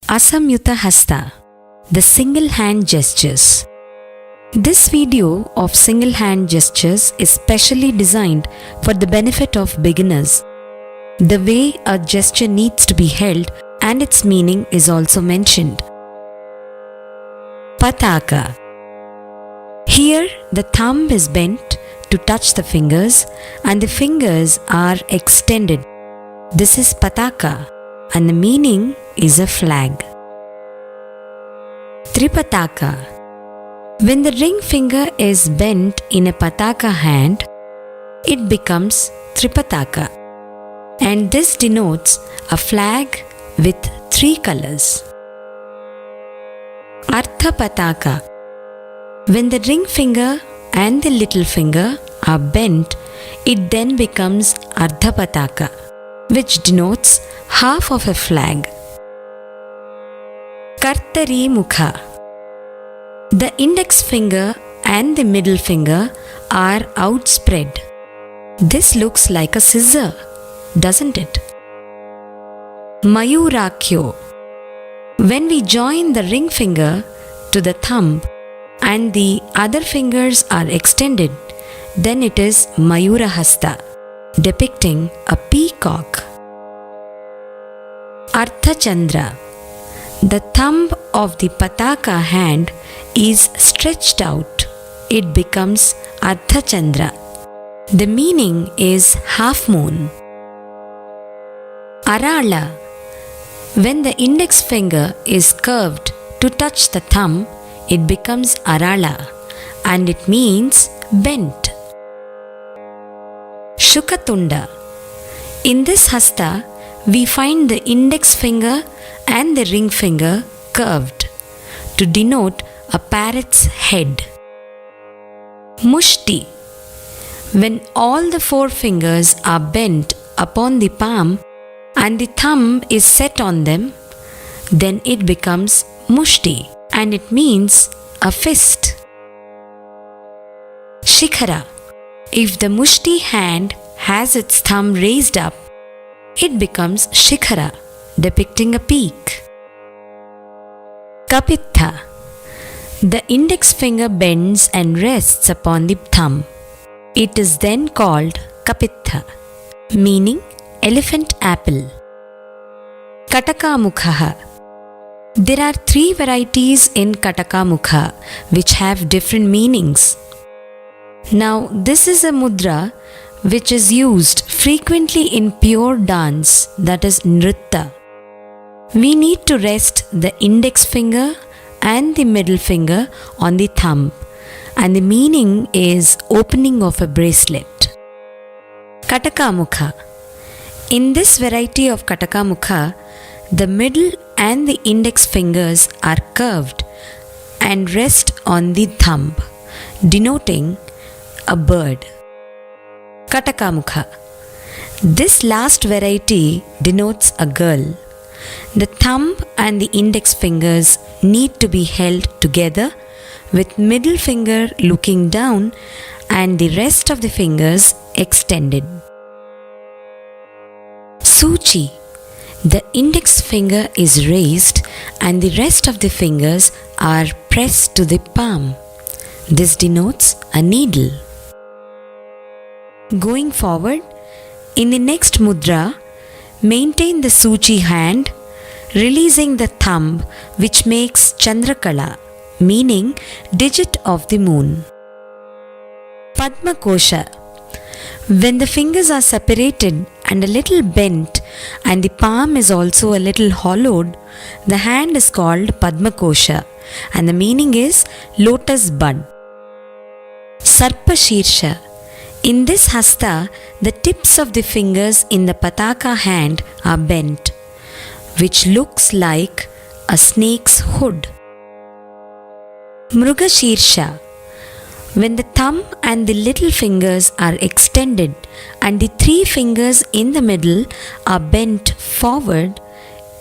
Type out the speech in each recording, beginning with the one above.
Asamyuta Hasta, the single hand gestures. This video of single hand gestures is specially designed for the benefit of beginners. The way a gesture needs to be held and its meaning is also mentioned. Pataka. Here the thumb is bent to touch the fingers and the fingers are extended. This is pataka and the meaning is a flag. Tripataka. When the ring finger is bent in a pataka hand, it becomes Tripataka, and this denotes a flag with 3 colors. Arthapataka. When the ring finger and the little finger are bent, it then becomes Ardhapataka, which denotes half of a flag. Kartari Mukha. The index finger and the middle finger are outspread. This looks like a scissor, doesn't it? Mayurakyo. When we join the ring finger to the thumb and the other fingers are extended, then it is Mayurahasta, depicting a peacock. Arthachandra. The thumb of the pataka hand is stretched out. It becomes Ardhachandra. The meaning is half moon. Arala. When the index finger is curved to touch the thumb, it becomes Arala and it means bent. Shukatunda. In this hasta, we find the index finger and the ring finger curved to denote a parrot's head. Mushti. When all the 4 fingers are bent upon the palm and the thumb is set on them, then it becomes Mushti and it means a fist. Shikhara. If the Mushti hand has its thumb raised up, it becomes Shikhara, depicting a peak. Kapitha. The index finger bends and rests upon the thumb. It is then called Kapitha, meaning elephant apple. Katakamukha. There are 3 varieties in Katakamukha which have different meanings. Now, this is a mudra which is used frequently in pure dance, that is nritta. We need to rest the index finger and the middle finger on the thumb, and the meaning is opening of a bracelet. Katakamukha. In this variety of Katakamukha, the middle and the index fingers are curved and rest on the thumb, denoting a bird. Katakamukha. This last variety denotes a girl. The thumb and the index fingers need to be held together with middle finger looking down and the rest of the fingers extended. Suchi. The index finger is raised and the rest of the fingers are pressed to the palm. This denotes a needle. Going forward, in the next mudra, maintain the Suchi hand, releasing the thumb, which makes Chandrakala, meaning digit of the moon. Padma Kosha. When the fingers are separated and a little bent and the palm is also a little hollowed, the hand is called Padma Kosha and the meaning is lotus bud. Sarpa Shirsha. In this hasta, the tips of the fingers in the pataka hand are bent, which looks like a snake's hood. Mrugashirsha. When the thumb and the little fingers are extended and the 3 fingers in the middle are bent forward,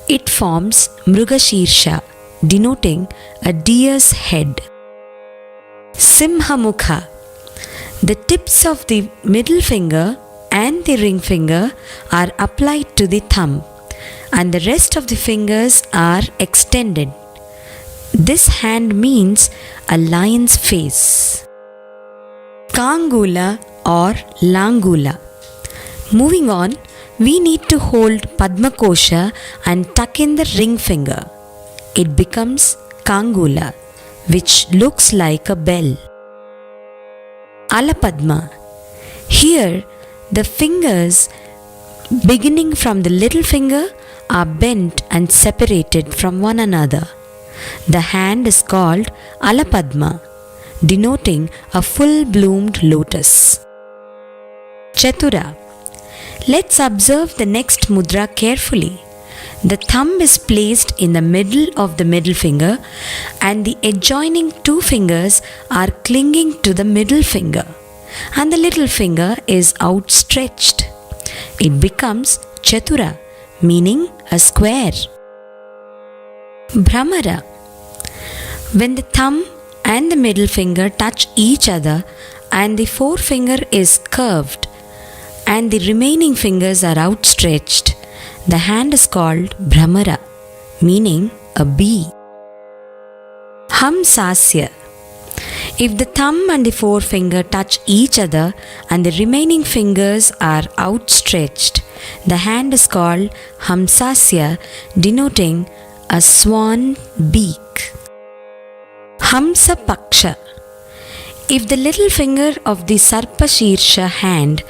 it forms Mrugashirsha, denoting a deer's head. Simhamukha. The tips of the middle finger and the ring finger are applied to the thumb and the rest of the fingers are extended. This hand means a lion's face. Kangula or Langula. Moving on, we need to hold Padma Kosha and tuck in the ring finger. It becomes Kangula, which looks like a bell. Alapadma. Here, the fingers beginning from the little finger are bent and separated from one another. The hand is called Alapadma, denoting a full-bloomed lotus. Chatura. Let's observe the next mudra carefully. The thumb is placed in the middle of the middle finger and the adjoining two fingers are clinging to the middle finger and the little finger is outstretched. It becomes Chatura, meaning a square. Bhramara. When the thumb and the middle finger touch each other and the forefinger is curved and the remaining fingers are outstretched, the hand is called Bhramara, meaning a bee. Hamsasya. If the thumb and the forefinger touch each other and the remaining fingers are outstretched, the hand is called Hamsasya, denoting a swan beak. Hamsa Paksha. If the little finger of the Sarpashirsha hand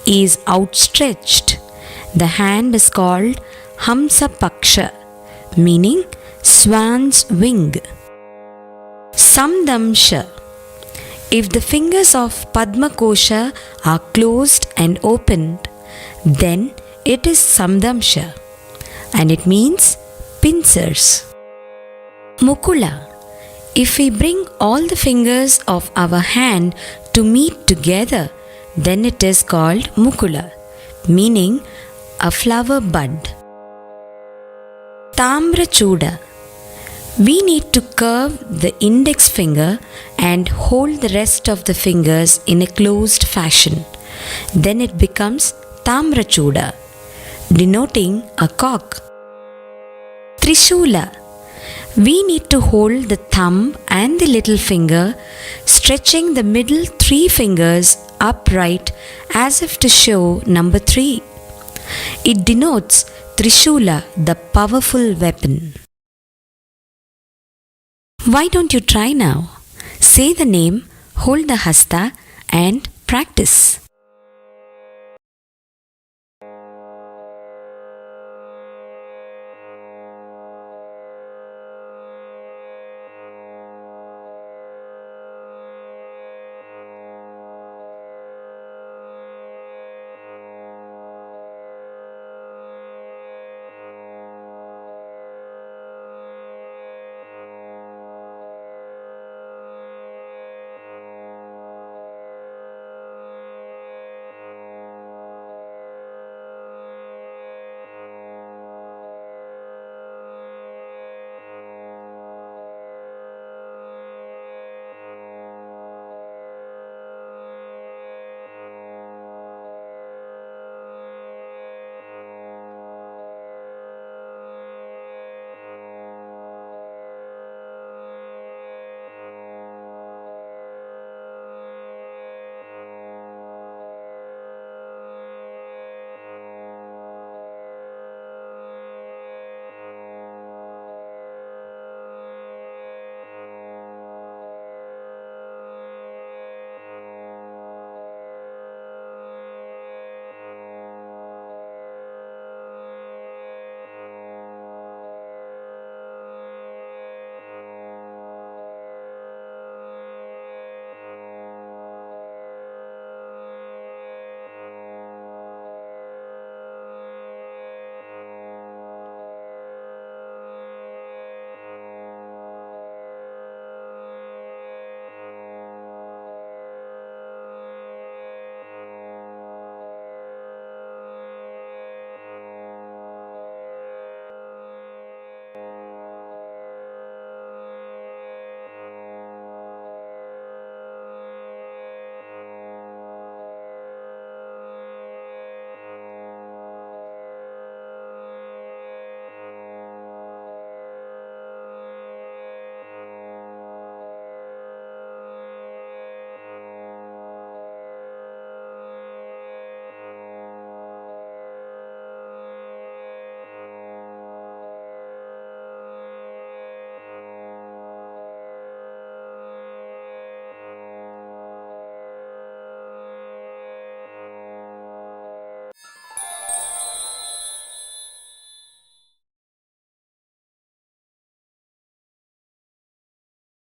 is outstretched, the hand is called Hamsa Paksha, meaning swan's wing. Samdamsha. If the fingers of Padma Kosha are closed and opened, then it is Samdamsha and it means pincers. Mukula. If we bring all the fingers of our hand to meet together, then it is called Mukula, meaning a flower bud. Tamrachuda. We need to curve the index finger and hold the rest of the fingers in a closed fashion. Then it becomes Tamrachuda, denoting a cock. Trishula. We need to hold the thumb and the little finger, stretching the middle three fingers upright as if to show number 3. It denotes Trishula, the powerful weapon. Why don't you try now? Say the name, hold the hasta and practice.